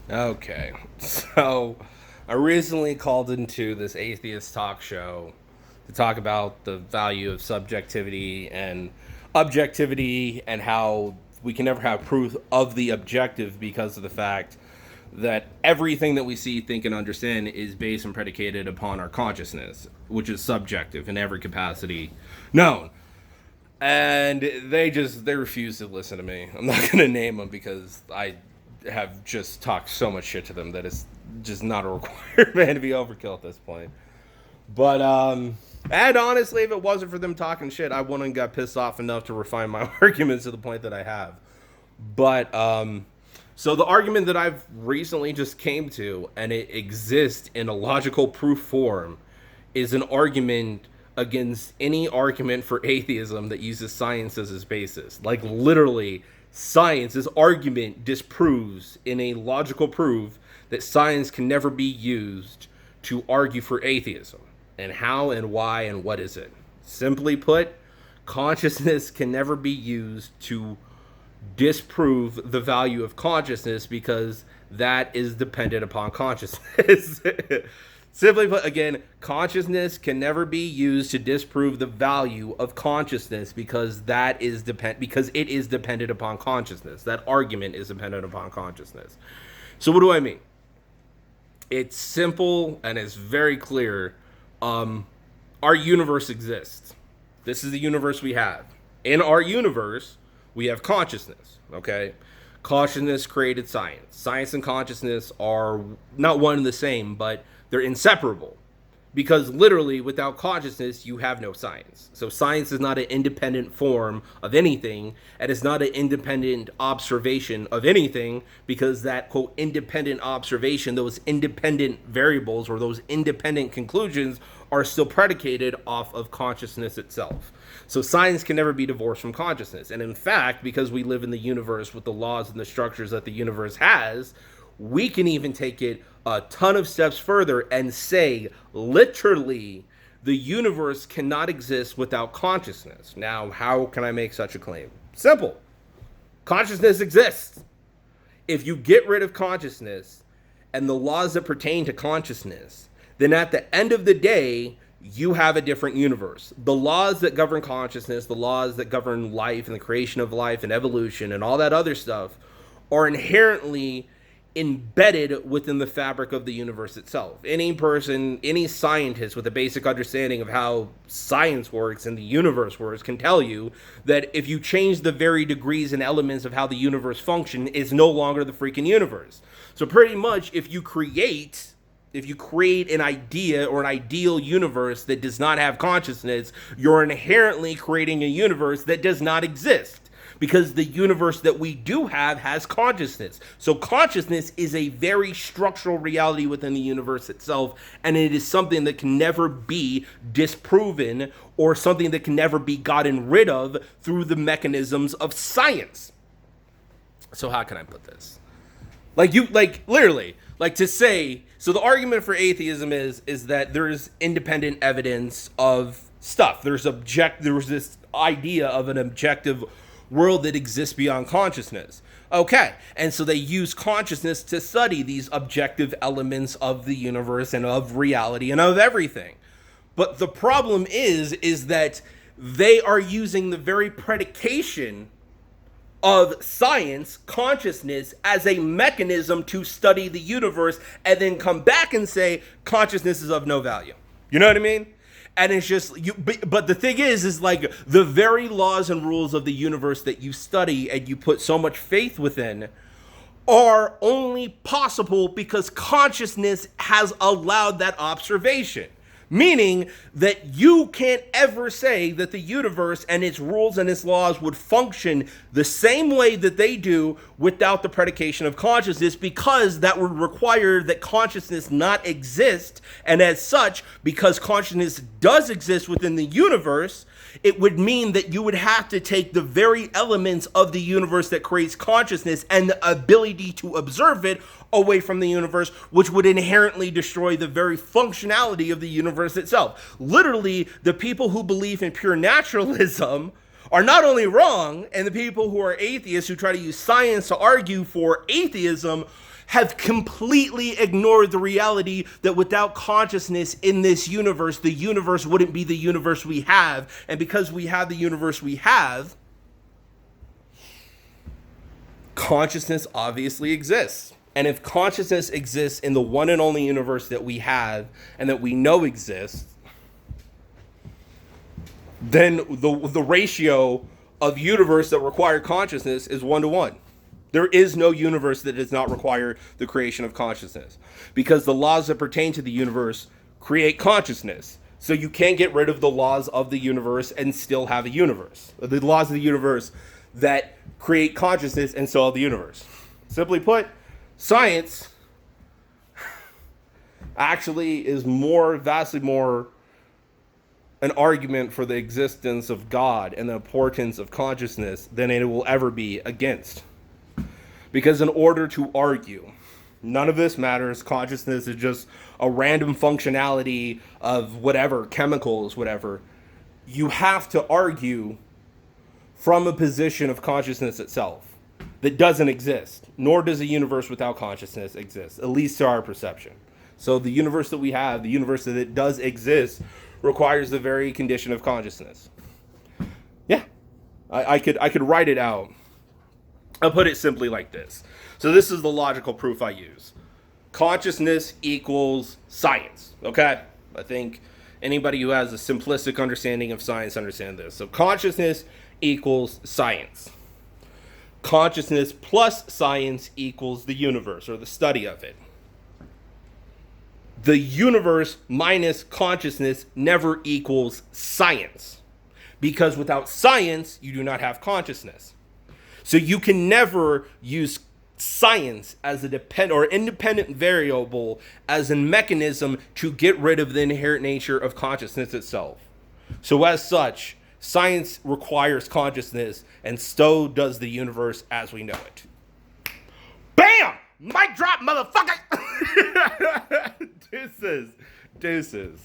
Okay, so I recently called into this atheist talk show to talk about the value of subjectivity and objectivity and how we can never have proof of the objective because of the fact that everything that we see, think, and understand is based and predicated upon our consciousness, which is subjective in every capacity known. And they refuse to listen to me. I'm not gonna name them because I have just talked so much shit to them that it's just not a requirement to be overkill at this point. But and honestly, if it wasn't for them talking shit, I wouldn't have got pissed off enough to refine my arguments to the point that I have. But so the argument that I've recently just came to, and it exists in a logical proof form, is an argument against any argument for atheism that uses science as its basis. Like literally, science's argument disproves in a logical proof that science can never be used to argue for atheism. And how and why and what is it? Simply put, consciousness can never be used to disprove the value of consciousness because that is dependent upon consciousness. Simply put, again, consciousness can never be used to disprove the value of consciousness because because it is dependent upon consciousness. That argument is dependent upon consciousness. So what do I mean? It's simple and it's very clear. Our universe exists. This is the universe we have. In our universe, we have consciousness, okay? Consciousness created science. Science and consciousness are not one and the same, but they're inseparable. Because literally, without consciousness, you have no science. So science is not an independent form of anything, and it's not an independent observation of anything, because that, quote, independent observation, those independent variables or those independent conclusions are still predicated off of consciousness itself. So science can never be divorced from consciousness. And in fact, because we live in the universe with the laws and the structures that the universe has, we can even take it a ton of steps further and say, literally, the universe cannot exist without consciousness. Now, how can I make such a claim? Simple. Consciousness exists. If you get rid of consciousness and the laws that pertain to consciousness, then at the end of the day, you have a different universe. The laws that govern consciousness, the laws that govern life and the creation of life and evolution and all that other stuff are inherently embedded within the fabric of the universe itself. Any person, any scientist with a basic understanding of how science works and the universe works can tell you that if you change the very degrees and elements of how the universe functions, it's no longer the freaking universe. So pretty much if you create an idea or an ideal universe that does not have consciousness, you're inherently creating a universe that does not exist. Because the universe that we do have has consciousness. So consciousness is a very structural reality within the universe itself, and it is something that can never be disproven or something that can never be gotten rid of through the mechanisms of science. So how can I put this? Literally, to say, so the argument for atheism is that there's independent evidence of stuff. There's this idea of an objective world that exists beyond consciousness. Okay, and so they use consciousness to study these objective elements of the universe and of reality and of everything. But the problem is that they are using the very predication of science, consciousness, as a mechanism to study the universe and then come back and say consciousness is of no value. You know what I mean? And it's just, but the thing is like the very laws and rules of the universe that you study and you put so much faith within are only possible because consciousness has allowed that observation. Meaning that you can't ever say that the universe and its rules and its laws would function the same way that they do without the predication of consciousness, because that would require that consciousness not exist. And as such, because consciousness does exist within the universe, it would mean that you would have to take the very elements of the universe that creates consciousness and the ability to observe it away from the universe, which would inherently destroy the very functionality of the universe itself. Literally, the people who believe in pure naturalism are not only wrong, and the people who are atheists who try to use science to argue for atheism have completely ignored the reality that without consciousness in this universe, the universe wouldn't be the universe we have. And because we have the universe we have, consciousness obviously exists. And if consciousness exists in the one and only universe that we have and that we know exists, then the ratio of universe that require consciousness is 1-to-1. There is no universe that does not require the creation of consciousness, because the laws that pertain to the universe create consciousness. So you can't get rid of the laws of the universe and still have a universe. The laws of the universe that create consciousness and so the universe. Simply put, science actually is vastly more an argument for the existence of God and the importance of consciousness than it will ever be against. Because in order to argue, none of this matters. Consciousness is just a random functionality of whatever, chemicals, whatever. You have to argue from a position of consciousness itself that doesn't exist, nor does a universe without consciousness exist, at least to our perception. So the universe that we have, the universe that it does exist, requires the very condition of consciousness. Yeah, I could write it out. I'll put it simply like this. So this is the logical proof I use. Consciousness equals science, okay? I think anybody who has a simplistic understanding of science understands this. So consciousness equals science. Consciousness plus science equals the universe, or the study of it. The universe minus consciousness never equals science, because without science, you do not have consciousness. So you can never use science as a independent variable as a mechanism to get rid of the inherent nature of consciousness itself. So as such, science requires consciousness, and so does the universe as we know it. Bam! Mic drop, motherfucker! Deuces.